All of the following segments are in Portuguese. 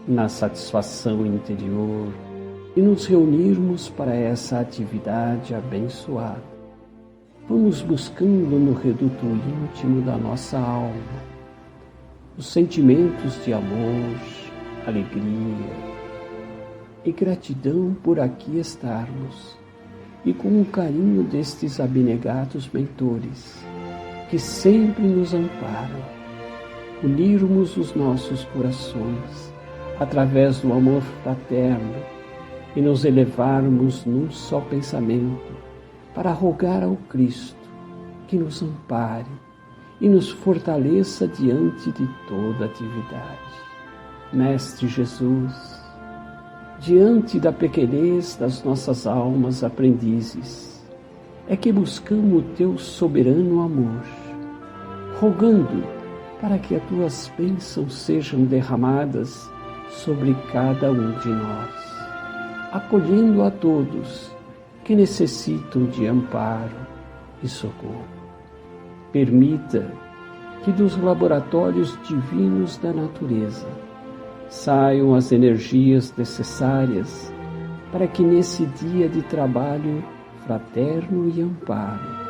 na satisfação interior e nos reunirmos para essa atividade abençoada. Vamos buscando no reduto íntimo da nossa alma os sentimentos de amor, alegria e gratidão por aqui estarmos e com o carinho destes abnegados mentores que sempre nos amparam, unirmos os nossos corações através do amor fraterno e nos elevarmos num só pensamento para rogar ao Cristo que nos ampare e nos fortaleça diante de toda atividade. Mestre Jesus, diante da pequenez das nossas almas aprendizes, é que buscamos o Teu soberano amor, rogando para que as Tuas bênçãos sejam derramadas sobre cada um de nós, acolhendo a todos que necessitam de amparo e socorro. Permita que dos laboratórios divinos da natureza saiam as energias necessárias para que nesse dia de trabalho fraterno e amparo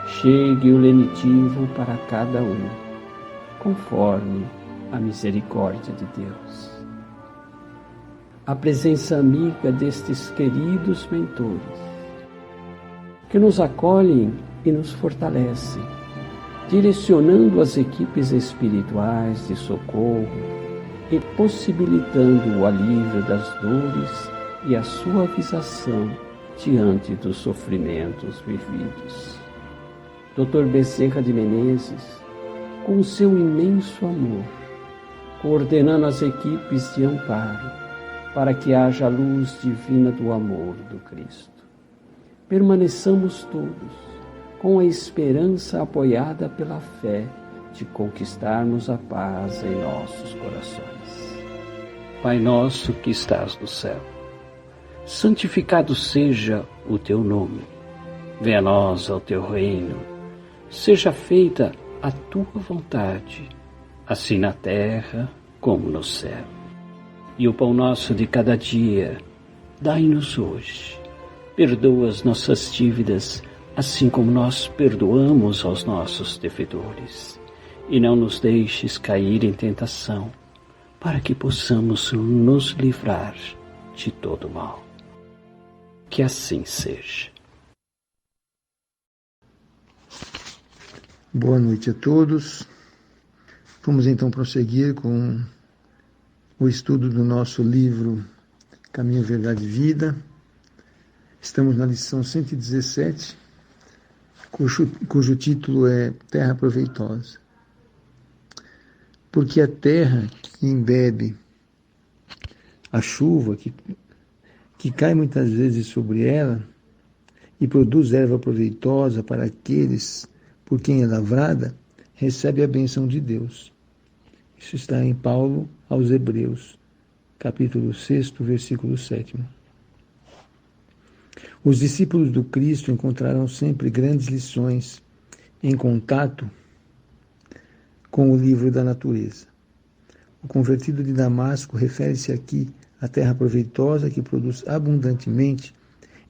chegue o lenitivo para cada um, conforme a misericórdia de Deus. A presença amiga destes queridos mentores, que nos acolhem e nos fortalecem, direcionando as equipes espirituais de socorro e possibilitando o alívio das dores e a suavização diante dos sofrimentos vividos. Dr. Bezerra de Menezes, com seu imenso amor, coordenando as equipes de amparo para que haja a luz divina do amor do Cristo. Permaneçamos todos com a esperança apoiada pela fé de conquistarmos a paz em nossos corações. Pai nosso que estás no céu, santificado seja o Teu nome. Venha a nós o Teu reino. Seja feita a Tua vontade, assim na terra como no céu. E o pão nosso de cada dia, dai-nos hoje. Perdoa as nossas dívidas, assim como nós perdoamos aos nossos devedores. E não nos deixes cair em tentação, para que possamos nos livrar de todo mal. Que assim seja. Boa noite a todos. Vamos então prosseguir com o estudo do nosso livro Caminho, Verdade e Vida. Estamos na lição 117, cujo título é Terra Proveitosa. Porque a terra que embebe a chuva, que cai muitas vezes sobre ela e produz erva proveitosa para aqueles por quem é lavrada, recebe a bênção de Deus. Isso está em Paulo aos Hebreus, capítulo 6, versículo 7. Os discípulos do Cristo encontraram sempre grandes lições em contato com o livro da natureza. O convertido de Damasco refere-se aqui à terra proveitosa que produz abundantemente,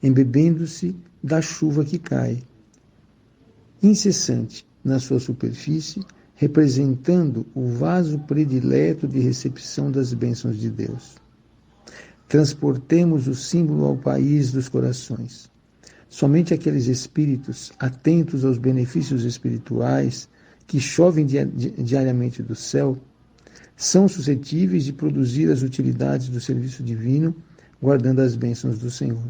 embebendo-se da chuva que cai, incessante na sua superfície, representando o vaso predileto de recepção das bênçãos de Deus. Transportemos o símbolo ao país dos corações. Somente aqueles espíritos atentos aos benefícios espirituais que chovem diariamente do céu são suscetíveis de produzir as utilidades do serviço divino, guardando as bênçãos do Senhor.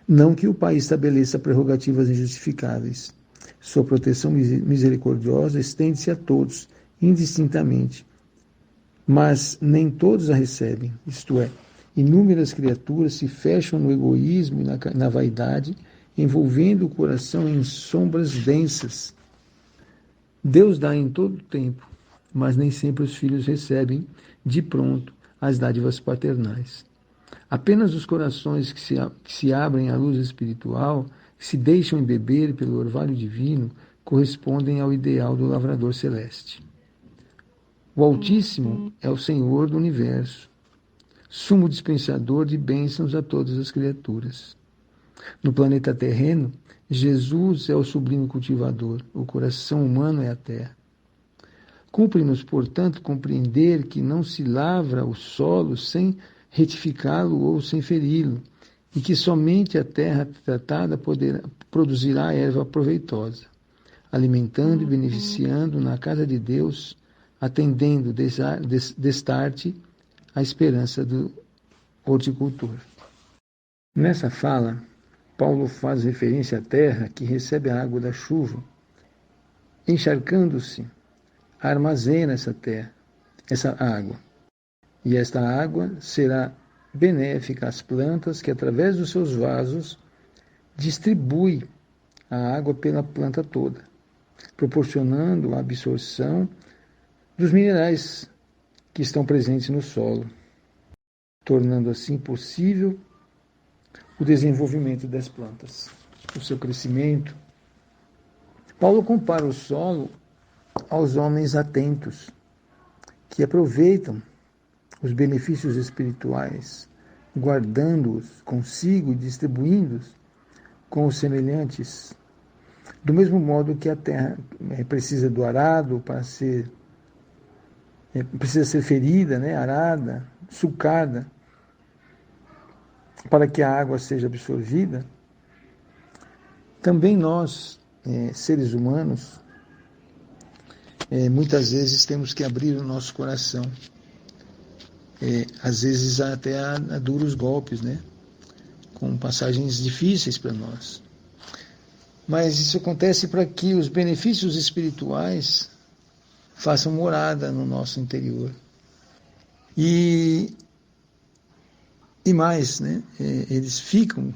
Não que o Pai estabeleça prerrogativas injustificáveis. Sua proteção misericordiosa estende-se a todos, indistintamente. Mas nem todos a recebem, isto é, inúmeras criaturas se fecham no egoísmo e na vaidade, envolvendo o coração em sombras densas. Deus dá em todo o tempo, mas nem sempre os filhos recebem de pronto as dádivas paternais. Apenas os corações que se abrem à luz espiritual, que se deixam embeber pelo orvalho divino, correspondem ao ideal do lavrador celeste. O Altíssimo é o Senhor do Universo, sumo dispensador de bênçãos a todas as criaturas. No planeta terreno, Jesus é o sublime cultivador, o coração humano é a terra. Cumpre-nos, portanto, compreender que não se lavra o solo sem retificá-lo ou sem feri-lo, e que somente a terra tratada produzirá erva proveitosa, alimentando e beneficiando na casa de Deus, atendendo destarte a esperança do horticultor. Nessa fala, Paulo faz referência à terra que recebe a água da chuva, encharcando-se, armazena essa terra, essa água. E esta água será benéfica às plantas que, através dos seus vasos, distribui a água pela planta toda, proporcionando a absorção dos minerais que estão presentes no solo, tornando assim possível o desenvolvimento das plantas, o seu crescimento. Paulo compara o solo aos homens atentos, que aproveitam os benefícios espirituais, guardando-os consigo e distribuindo-os com os semelhantes, do mesmo modo que a terra precisa do arado para precisa ser ferida, arada, sulcada, para que a água seja absorvida. Também nós, seres humanos, muitas vezes temos que abrir o nosso coração, às vezes até a duros golpes, com passagens difíceis para nós. Mas isso acontece para que os benefícios espirituais façam morada no nosso interior. E mais, eles ficam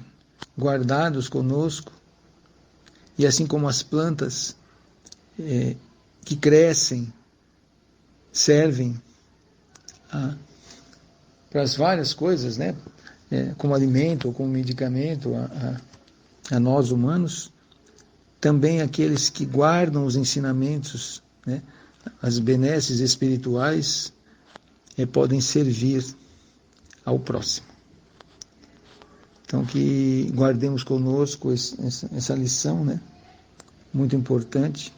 guardados conosco, e assim como as plantas que crescem, servem para as várias coisas, como alimento ou como medicamento a nós humanos, também aqueles que guardam os ensinamentos, as benesses espirituais, podem servir ao próximo. Então, que guardemos conosco essa lição, muito importante,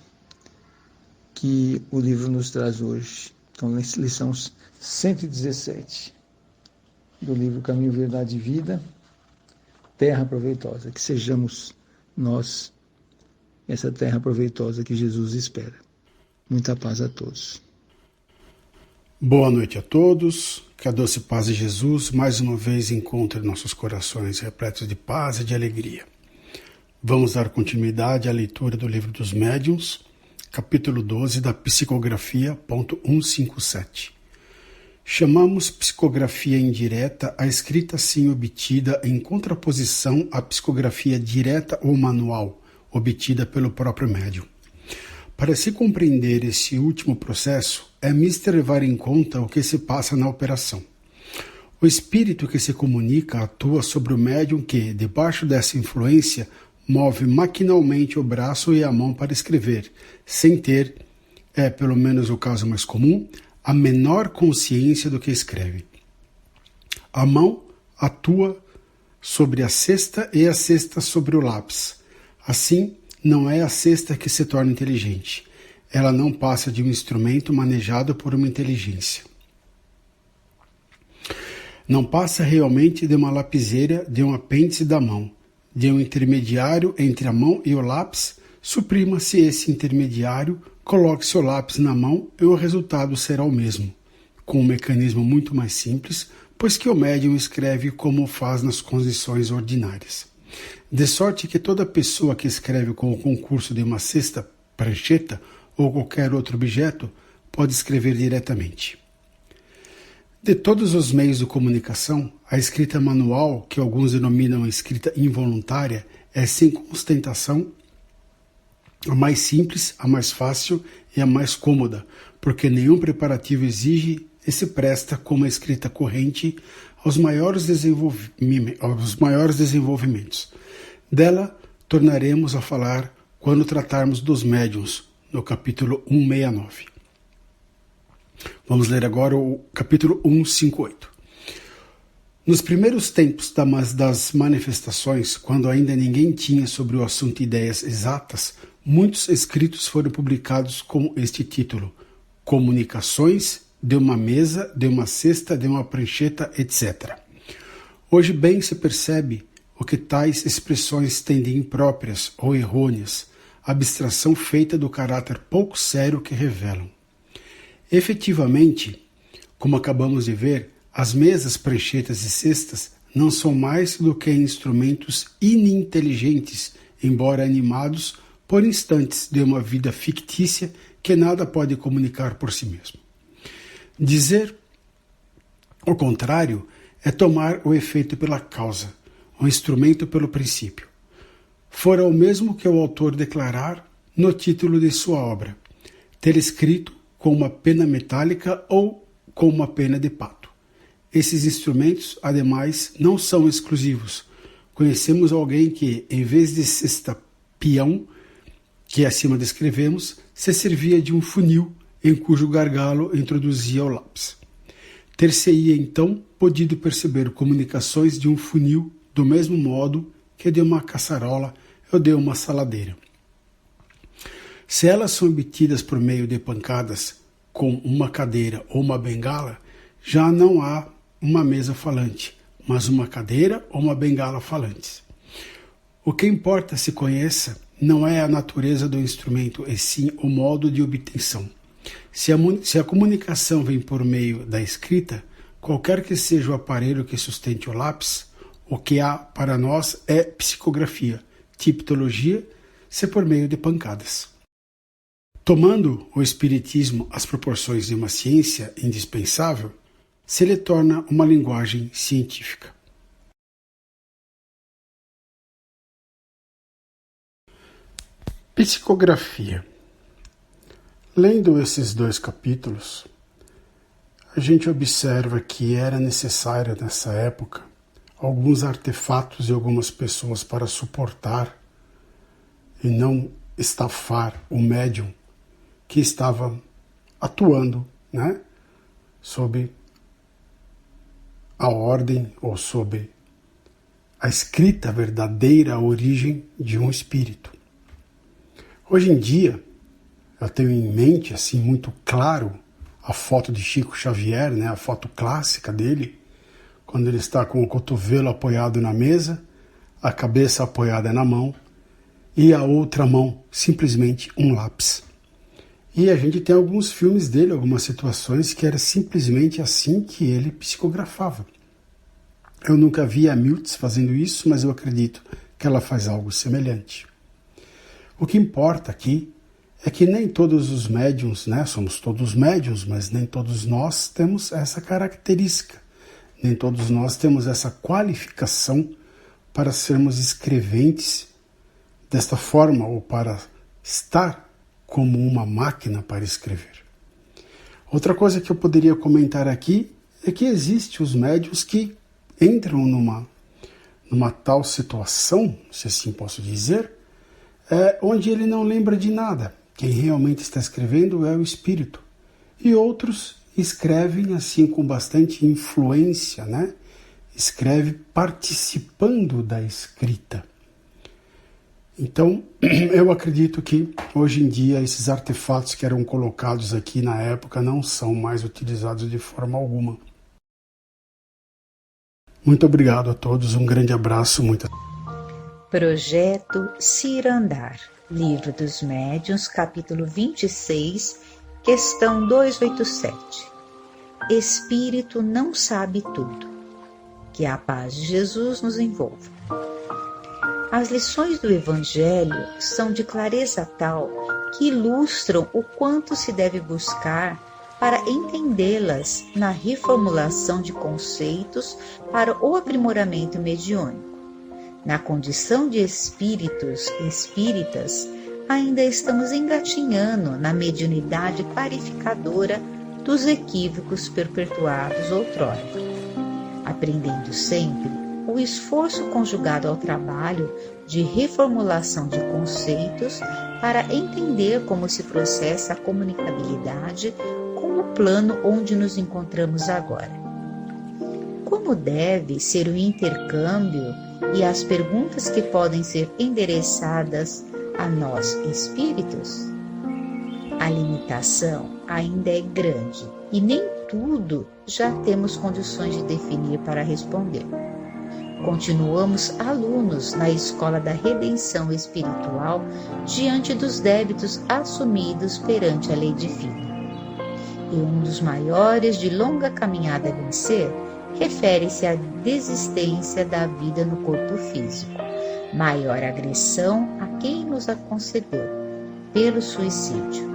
que o livro nos traz hoje. Então, lição 117 do livro Caminho, Verdade e Vida, Terra Proveitosa. Que sejamos nós essa terra proveitosa que Jesus espera. Muita paz a todos. Boa noite a todos. Que a doce paz de Jesus mais uma vez encontre nossos corações repletos de paz e de alegria. Vamos dar continuidade à leitura do Livro dos Médiuns, capítulo 12 da Psicografia, ponto 157. Chamamos psicografia indireta a escrita assim obtida em contraposição à psicografia direta ou manual, obtida pelo próprio médium. Para se compreender esse último processo, é mister levar em conta o que se passa na operação. O espírito que se comunica atua sobre o médium que, debaixo dessa influência, move maquinalmente o braço e a mão para escrever, sem ter, pelo menos o caso mais comum, a menor consciência do que escreve. A mão atua sobre a cesta e a cesta sobre o lápis. Assim, não é a cesta que se torna inteligente. Ela não passa de um instrumento manejado por uma inteligência. Não passa realmente de uma lapiseira, de um apêndice da mão, de um intermediário entre a mão e o lápis. Suprima-se esse intermediário, coloque-se o lápis na mão e o resultado será o mesmo, com um mecanismo muito mais simples, pois que o médium escreve como faz nas condições ordinárias. De sorte que toda pessoa que escreve com o concurso de uma cesta, prancheta ou qualquer outro objeto pode escrever diretamente. De todos os meios de comunicação, a escrita manual, que alguns denominam escrita involuntária, é sem ostentação a mais simples, a mais fácil e a mais cômoda, porque nenhum preparativo exige e se presta como a escrita corrente aos maiores desenvolvimentos. Dela tornaremos a falar quando tratarmos dos médiuns, no capítulo 169. Vamos ler agora o capítulo 158. Nos primeiros tempos das manifestações, quando ainda ninguém tinha sobre o assunto ideias exatas, muitos escritos foram publicados com este título: Comunicações de uma mesa, de uma cesta, de uma prancheta, etc. Hoje bem se percebe o que tais expressões têm de impróprias ou errôneas, abstração feita do caráter pouco sério que revelam. Efetivamente, como acabamos de ver, as mesas, pranchetas e cestas não são mais do que instrumentos ininteligentes, embora animados por instantes de uma vida fictícia que nada pode comunicar por si mesmo. Dizer o contrário é tomar o efeito pela causa, o instrumento pelo princípio. Fora o mesmo que o autor declarar no título de sua obra, ter escrito com uma pena metálica ou com uma pena de pato. Esses instrumentos, ademais, não são exclusivos. Conhecemos alguém que, em vez de cesta peão, que acima descrevemos, se servia de um funil em cujo gargalo introduzia o lápis. Ter-se-ia, então, podido perceber comunicações de um funil do mesmo modo que de uma caçarola ou de uma saladeira. Se elas são obtidas por meio de pancadas com uma cadeira ou uma bengala, já não há uma mesa falante, mas uma cadeira ou uma bengala falantes. O que importa se conheça não é a natureza do instrumento, e sim o modo de obtenção. Se a comunicação vem por meio da escrita, qualquer que seja o aparelho que sustente o lápis, o que há para nós é psicografia, tipologia, se por meio de pancadas. Tomando o espiritismo as proporções de uma ciência indispensável, se lhe torna uma linguagem científica. Psicografia. Lendo esses 2 capítulos, a gente observa que era necessário nessa época alguns artefatos e algumas pessoas para suportar e não estafar o médium que estava atuando, sob a ordem ou sob a escrita verdadeira origem de um espírito. Hoje em dia, eu tenho em mente assim muito claro a foto de Chico Xavier, a foto clássica dele, quando ele está com o cotovelo apoiado na mesa, a cabeça apoiada na mão e a outra mão simplesmente um lápis. E a gente tem alguns filmes dele, algumas situações que era simplesmente assim que ele psicografava. Eu nunca vi a Miltz fazendo isso, mas eu acredito que ela faz algo semelhante. O que importa aqui é que nem todos os médiuns, somos todos médiuns, mas nem todos nós temos essa característica, nem todos nós temos essa qualificação para sermos escreventes desta forma ou para estar como uma máquina para escrever. Outra coisa que eu poderia comentar aqui é que existem os médiuns que entram numa tal situação, se assim posso dizer, onde ele não lembra de nada. Quem realmente está escrevendo é o espírito. E outros escrevem assim com bastante influência, Escreve participando da escrita. Então, eu acredito que hoje em dia esses artefatos que eram colocados aqui na época não são mais utilizados de forma alguma. Muito obrigado a todos, um grande abraço. Projeto Cirandar, Livro dos Médiuns, capítulo 26, questão 287. Espírito não sabe tudo. Que a paz de Jesus nos envolva. As lições do Evangelho são de clareza tal que ilustram o quanto se deve buscar para entendê-las na reformulação de conceitos para o aprimoramento mediúnico. Na condição de espíritos e espíritas, ainda estamos engatinhando na mediunidade clarificadora dos equívocos perpetuados outrora, aprendendo sempre o esforço conjugado ao trabalho de reformulação de conceitos para entender como se processa a comunicabilidade com o plano onde nos encontramos agora. como deve ser o intercâmbio e as perguntas que podem ser endereçadas a nós espíritos? A limitação ainda é grande e nem tudo já temos condições de definir para responder. Continuamos alunos na escola da redenção espiritual diante dos débitos assumidos perante a lei divina. E um dos maiores de longa caminhada a vencer refere-se à desistência da vida no corpo físico, maior agressão a quem nos a concedeu, pelo suicídio.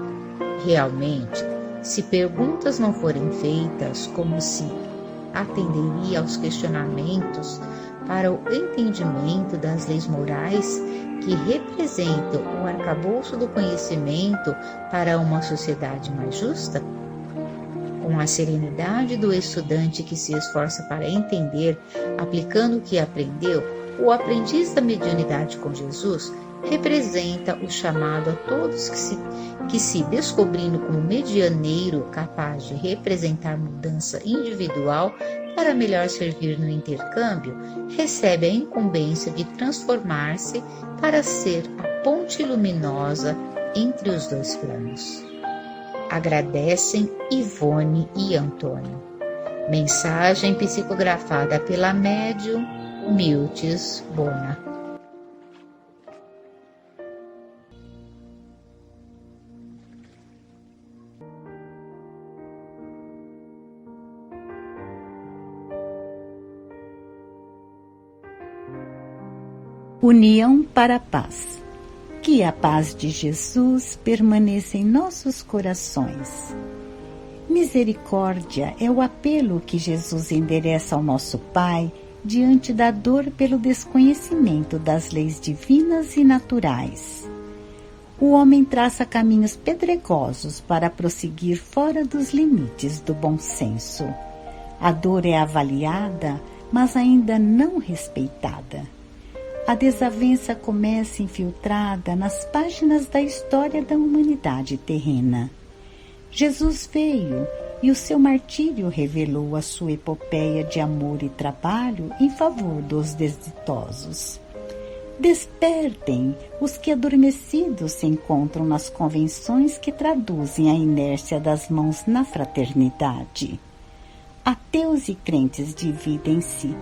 Realmente, se perguntas não forem feitas como se atenderia aos questionamentos para o entendimento das leis morais que representam o arcabouço do conhecimento para uma sociedade mais justa? Com a serenidade do estudante que se esforça para entender, aplicando o que aprendeu, o aprendiz da mediunidade com Jesus representa o chamado a todos que se descobrindo como medianeiro capaz de representar mudança individual para melhor servir no intercâmbio, recebe a incumbência de transformar-se para ser a ponte luminosa entre os dois planos. Agradecem Ivone e Antônio. Mensagem psicografada pela médium Miltes Bona. União para a paz. Que a paz de Jesus permaneça em nossos corações. Misericórdia é o apelo que Jesus endereça ao nosso Pai diante da dor pelo desconhecimento das leis divinas e naturais. O homem traça caminhos pedregosos para prosseguir fora dos limites do bom senso. A dor é avaliada, mas ainda não respeitada. A desavença começa infiltrada nas páginas da história da humanidade terrena. Jesus veio e o seu martírio revelou a sua epopeia de amor e trabalho em favor dos desditosos. Despertem os que adormecidos se encontram nas convenções que traduzem a inércia das mãos na fraternidade. Ateus e crentes dividem-se.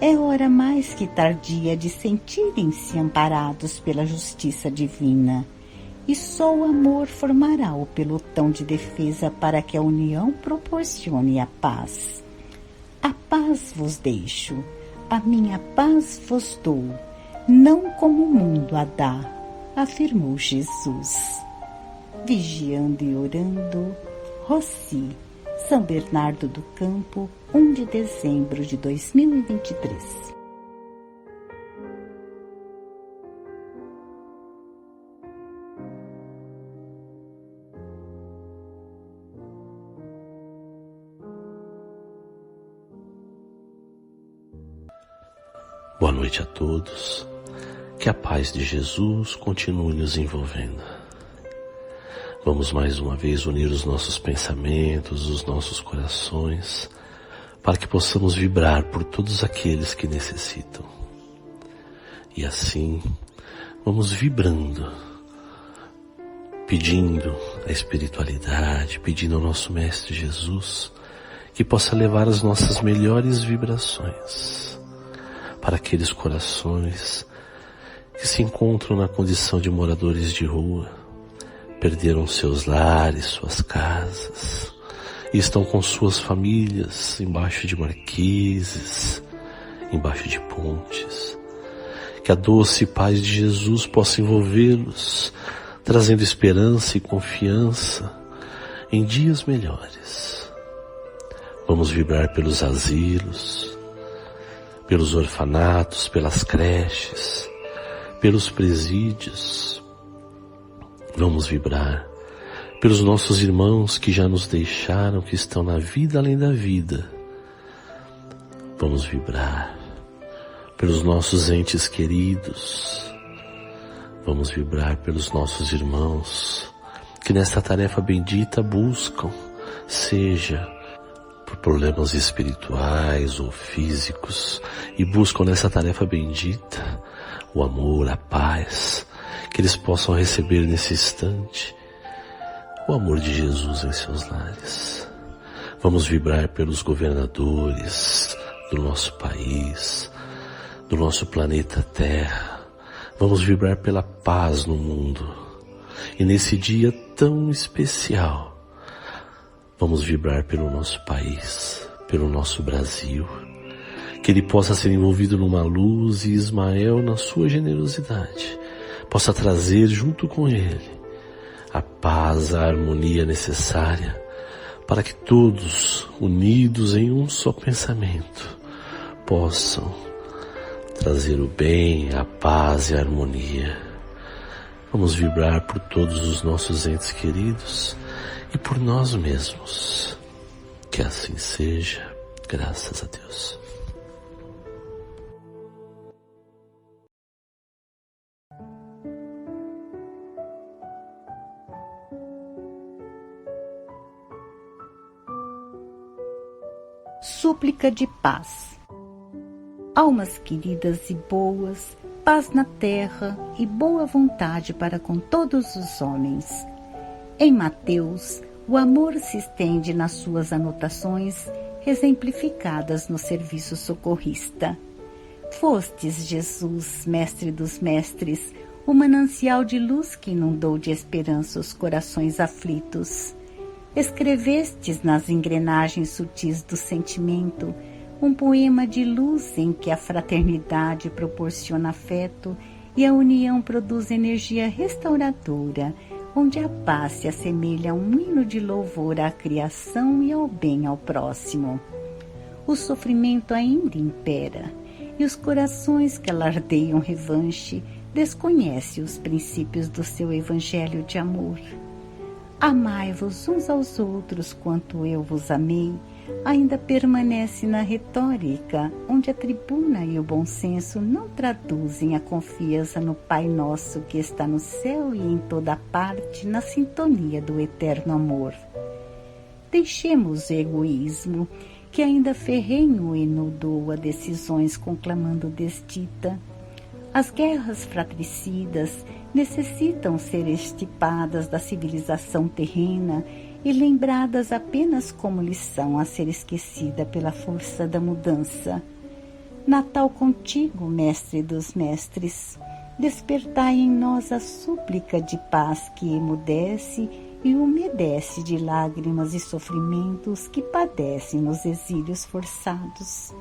É hora mais que tardia de sentirem-se amparados pela justiça divina. E só o amor formará o pelotão de defesa para que a união proporcione a paz. A paz vos deixo, a minha paz vos dou, não como o mundo a dá, afirmou Jesus. Vigiando e orando, Roci, São Bernardo do Campo, 1 de dezembro de 2023. Boa noite a todos. Que a paz de Jesus continue nos envolvendo. Vamos mais uma vez unir os nossos pensamentos, os nossos corações, para que possamos vibrar por todos aqueles que necessitam. E assim, vamos vibrando, pedindo a espiritualidade, pedindo ao nosso Mestre Jesus que possa levar as nossas melhores vibrações para aqueles corações que se encontram na condição de moradores de rua, perderam seus lares, suas casas, e estão com suas famílias embaixo de marquises, embaixo de pontes. Que a doce paz de Jesus possa envolvê-los, trazendo esperança e confiança em dias melhores. Vamos vibrar pelos asilos, pelos orfanatos, pelas creches, pelos presídios. Vamos vibrar pelos nossos irmãos que já nos deixaram, que estão na vida além da vida. Vamos vibrar pelos nossos entes queridos. Vamos vibrar pelos nossos irmãos que nesta tarefa bendita buscam, seja por problemas espirituais ou físicos e buscam nessa tarefa bendita o amor, a paz, que eles possam receber nesse instante o amor de Jesus em seus lares. Vamos vibrar pelos governadores do nosso país, do nosso planeta Terra. Vamos vibrar pela paz no mundo. E nesse dia tão especial, vamos vibrar pelo nosso país, pelo nosso Brasil. Que ele possa ser envolvido numa luz e Ismael, na sua generosidade, possa trazer junto com ele a paz, a harmonia necessária para que todos, unidos em um só pensamento, possam trazer o bem, a paz e a harmonia. Vamos vibrar por todos os nossos entes queridos e por nós mesmos. Que assim seja, graças a Deus. Súplica de paz. Almas queridas e boas, paz na terra e boa vontade para com todos os homens. Em Mateus, o amor se estende nas suas anotações, exemplificadas no serviço socorrista. Fostes, Jesus, mestre dos mestres, o manancial de luz que inundou de esperança os corações aflitos. Escrevestes nas engrenagens sutis do sentimento um poema de luz em que a fraternidade proporciona afeto e a união produz energia restauradora, onde a paz se assemelha a um hino de louvor à criação e ao bem ao próximo. O sofrimento ainda impera, e os corações que alardeiam revanche desconhecem os princípios do seu evangelho de amor. Amai-vos uns aos outros quanto eu vos amei, ainda permanece na retórica, onde a tribuna e o bom senso não traduzem a confiança no Pai Nosso que está no céu e em toda parte na sintonia do eterno amor. Deixemos o egoísmo, que ainda ferrenho inundou decisões conclamando desdita. As guerras fratricidas necessitam ser extirpadas da civilização terrena e lembradas apenas como lição a ser esquecida pela força da mudança. Natal contigo, mestre dos mestres, despertai em nós a súplica de paz que emudece e umedece de lágrimas e sofrimentos que padecem nos exílios forçados.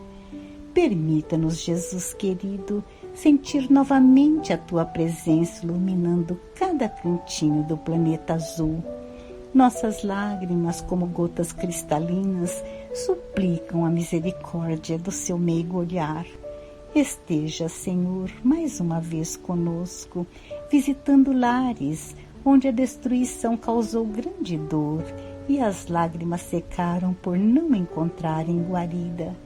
Permita-nos, Jesus querido, sentir novamente a tua presença iluminando cada cantinho do planeta azul. Nossas lágrimas, como gotas cristalinas, suplicam a misericórdia do seu meigo olhar. Esteja, Senhor, mais uma vez conosco, visitando lares onde a destruição causou grande dor e as lágrimas secaram por não encontrarem guarida.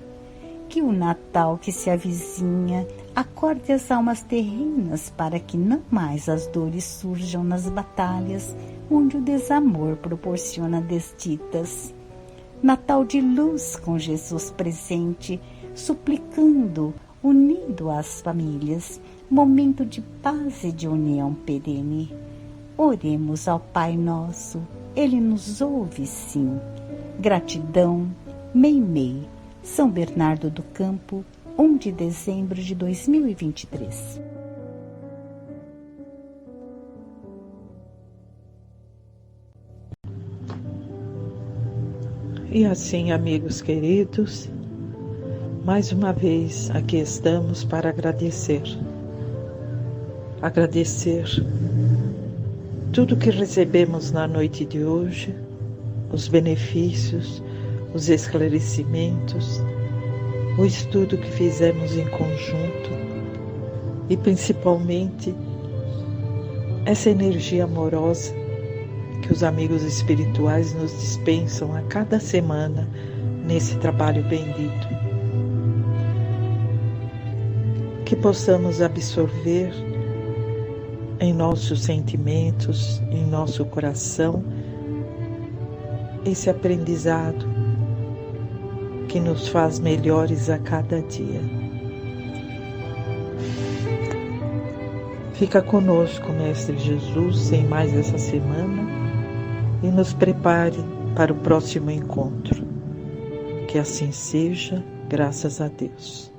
Que o Natal que se avizinha acorde as almas terrenas para que não mais as dores surjam nas batalhas onde o desamor proporciona desditas. Natal de luz com Jesus presente, suplicando, unindo as famílias, momento de paz e de união perene. Oremos ao Pai Nosso, Ele nos ouve sim. Gratidão, Meimei, São Bernardo do Campo, 1 de dezembro de 2023. E assim, amigos queridos, mais uma vez aqui estamos para agradecer. Agradecer tudo que recebemos na noite de hoje, os benefícios, os esclarecimentos, o estudo que fizemos em conjunto e principalmente essa energia amorosa que os amigos espirituais nos dispensam a cada semana nesse trabalho bendito. Que possamos absorver em nossos sentimentos, em nosso coração, esse aprendizado que nos faz melhores a cada dia. Fica conosco, Mestre Jesus, em mais essa semana e nos prepare para o próximo encontro. Que assim seja, graças a Deus.